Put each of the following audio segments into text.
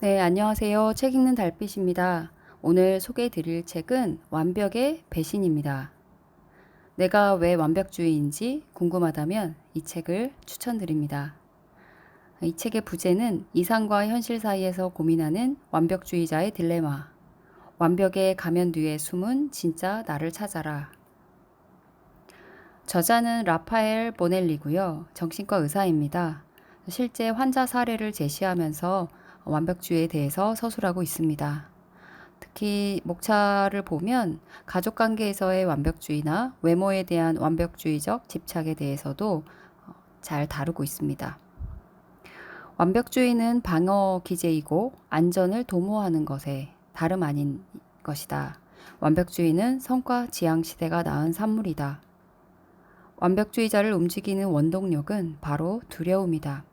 네, 안녕하세요. 책 읽는 달빛입니다. 오늘 소개해 드릴 책은 완벽의 배신입니다. 내가 왜 완벽주의인지 궁금하다면 이 책을 추천드립니다. 이 책의 부제는 이상과 현실 사이에서 고민하는 완벽주의자의 딜레마. 완벽의 가면 뒤에 숨은 진짜 나를 찾아라. 저자는 라파엘 보넬리고요. 정신과 의사입니다. 실제 환자 사례를 제시하면서 완벽주의에 대해서 서술하고 있습니다. 특히 목차를 보면 가족 관계에서의 완벽주의나 외모에 대한 완벽주의적 집착에 대해서도 잘 다루고 있습니다. 완벽주의는 방어 기제이고 안전을 도모하는 것에 다름 아닌 것이다. 완벽주의는 성과 지향 시대가 낳은 산물이다. 완벽주의자를 움직이는 원동력은 바로 두려움이다.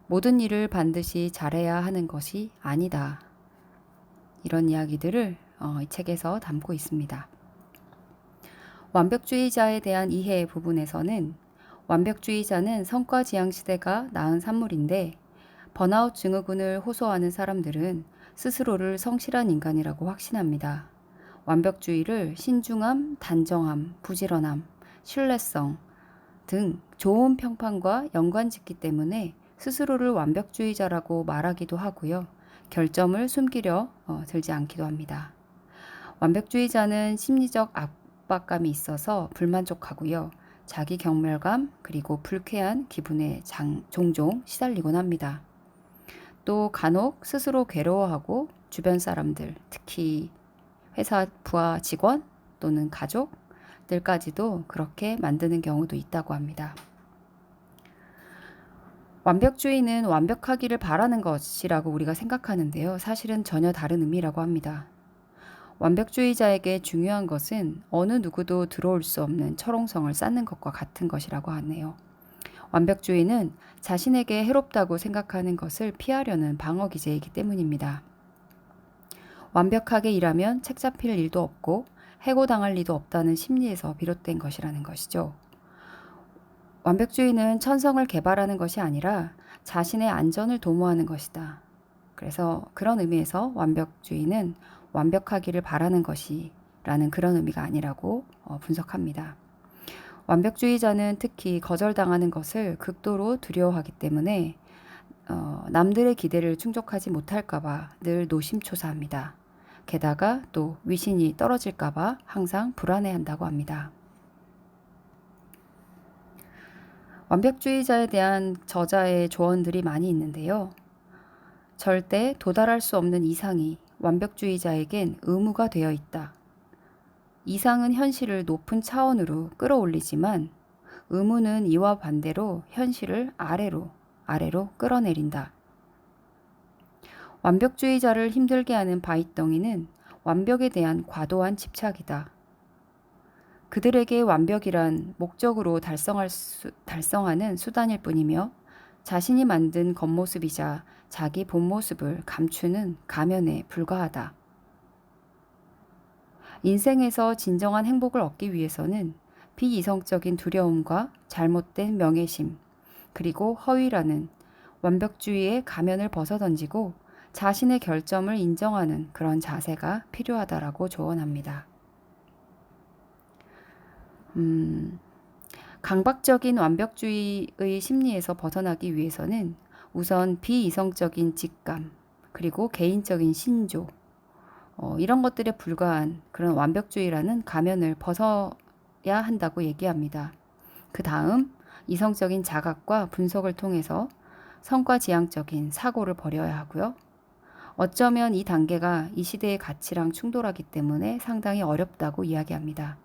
모든 일을 반드시 잘해야 하는 것이 아니다. 이런 이야기들을 이 책에서 담고 있습니다. 완벽주의자에 대한 이해 부분에서는 완벽주의자는 성과지향 시대가 낳은 산물인데 번아웃 증후군을 호소하는 사람들은 스스로를 성실한 인간이라고 확신합니다. 완벽주의를 신중함, 단정함, 부지런함, 신뢰성 등 좋은 평판과 연관짓기 때문에 스스로를 완벽주의자라고 말하기도 하고요. 결점을 숨기려 들지 않기도 합니다. 완벽주의자는 심리적 압박감이 있어서 불만족하고요. 자기 경멸감 그리고 불쾌한 기분에 종종 시달리곤 합니다. 또 간혹 스스로 괴로워하고 주변 사람들, 특히 회사 부하 직원 또는 가족들까지도 그렇게 만드는 경우도 있다고 합니다. 완벽주의는 완벽하기를 바라는 것이라고 우리가 생각하는데요. 사실은 전혀 다른 의미라고 합니다. 완벽주의자에게 중요한 것은 어느 누구도 들어올 수 없는 철옹성을 쌓는 것과 같은 것이라고 하네요. 완벽주의는 자신에게 해롭다고 생각하는 것을 피하려는 방어 기제이기 때문입니다. 완벽하게 일하면 책 잡힐 일도 없고 해고당할 리도 없다는 심리에서 비롯된 것이라는 것이죠. 완벽주의는 천성을 개발하는 것이 아니라 자신의 안전을 도모하는 것이다. 그래서 그런 의미에서 완벽주의는 완벽하기를 바라는 것이라는 그런 의미가 아니라고 분석합니다. 완벽주의자는 특히 거절당하는 것을 극도로 두려워하기 때문에 남들의 기대를 충족하지 못할까봐 늘 노심초사합니다. 게다가 또 위신이 떨어질까봐 항상 불안해한다고 합니다. 완벽주의자에 대한 저자의 조언들이 많이 있는데요. 절대 도달할 수 없는 이상이 완벽주의자에겐 의무가 되어 있다. 이상은 현실을 높은 차원으로 끌어올리지만 의무는 이와 반대로 현실을 아래로 끌어내린다. 완벽주의자를 힘들게 하는 바위덩이는 완벽에 대한 과도한 집착이다. 그들에게 완벽이란 목적으로 달성하는 수단일 뿐이며 자신이 만든 겉모습이자 자기 본 모습을 감추는 가면에 불과하다. 인생에서 진정한 행복을 얻기 위해서는 비이성적인 두려움과 잘못된 명예심, 그리고 허위라는 완벽주의의 가면을 벗어던지고 자신의 결점을 인정하는 그런 자세가 필요하다라고 조언합니다. 강박적인 완벽주의의 심리에서 벗어나기 위해서는 우선 비이성적인 직감, 그리고 개인적인 신조, 이런 것들에 불과한 그런 완벽주의라는 가면을 벗어야 한다고 얘기합니다. 그 다음 이성적인 자각과 분석을 통해서 성과지향적인 사고를 버려야 하고요. 어쩌면 이 단계가 이 시대의 가치랑 충돌하기 때문에 상당히 어렵다고 이야기합니다.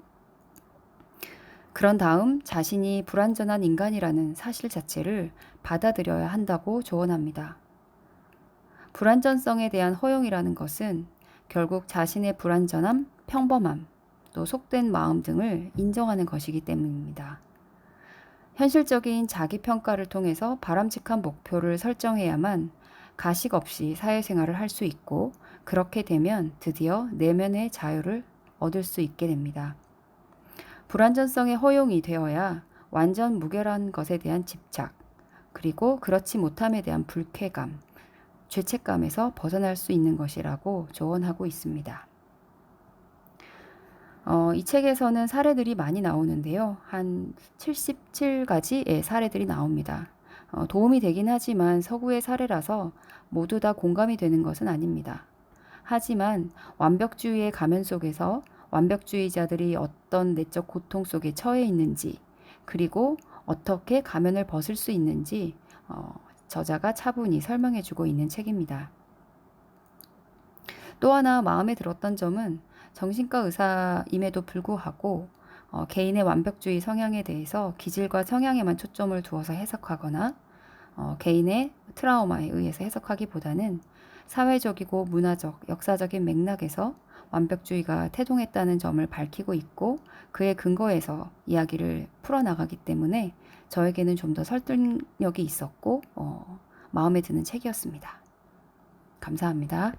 그런 다음 자신이 불완전한 인간이라는 사실 자체를 받아들여야 한다고 조언합니다. 불완전성에 대한 허용이라는 것은 결국 자신의 불완전함, 평범함, 또 속된 마음 등을 인정하는 것이기 때문입니다. 현실적인 자기평가를 통해서 바람직한 목표를 설정해야만 가식 없이 사회생활을 할 수 있고 그렇게 되면 드디어 내면의 자유를 얻을 수 있게 됩니다. 불완전성의 허용이 되어야 완전 무결한 것에 대한 집착, 그리고 그렇지 못함에 대한 불쾌감, 죄책감에서 벗어날 수 있는 것이라고 조언하고 있습니다. 이 책에서는 사례들이 많이 나오는데요. 한 77가지의 사례들이 나옵니다. 도움이 되긴 하지만 서구의 사례라서 모두 다 공감이 되는 것은 아닙니다. 하지만 완벽주의의 가면 속에서 완벽주의자들이 어떤 내적 고통 속에 처해 있는지, 그리고 어떻게 가면을 벗을 수 있는지 저자가 차분히 설명해 주고 있는 책입니다. 또 하나 마음에 들었던 점은 정신과 의사임에도 불구하고 개인의 완벽주의 성향에 대해서 기질과 성향에만 초점을 두어서 해석하거나 개인의 트라우마에 의해서 해석하기보다는 사회적이고 문화적, 역사적인 맥락에서 완벽주의가 태동했다는 점을 밝히고 있고 그의 근거에서 이야기를 풀어나가기 때문에 저에게는 좀 더 설득력이 있었고 마음에 드는 책이었습니다. 감사합니다.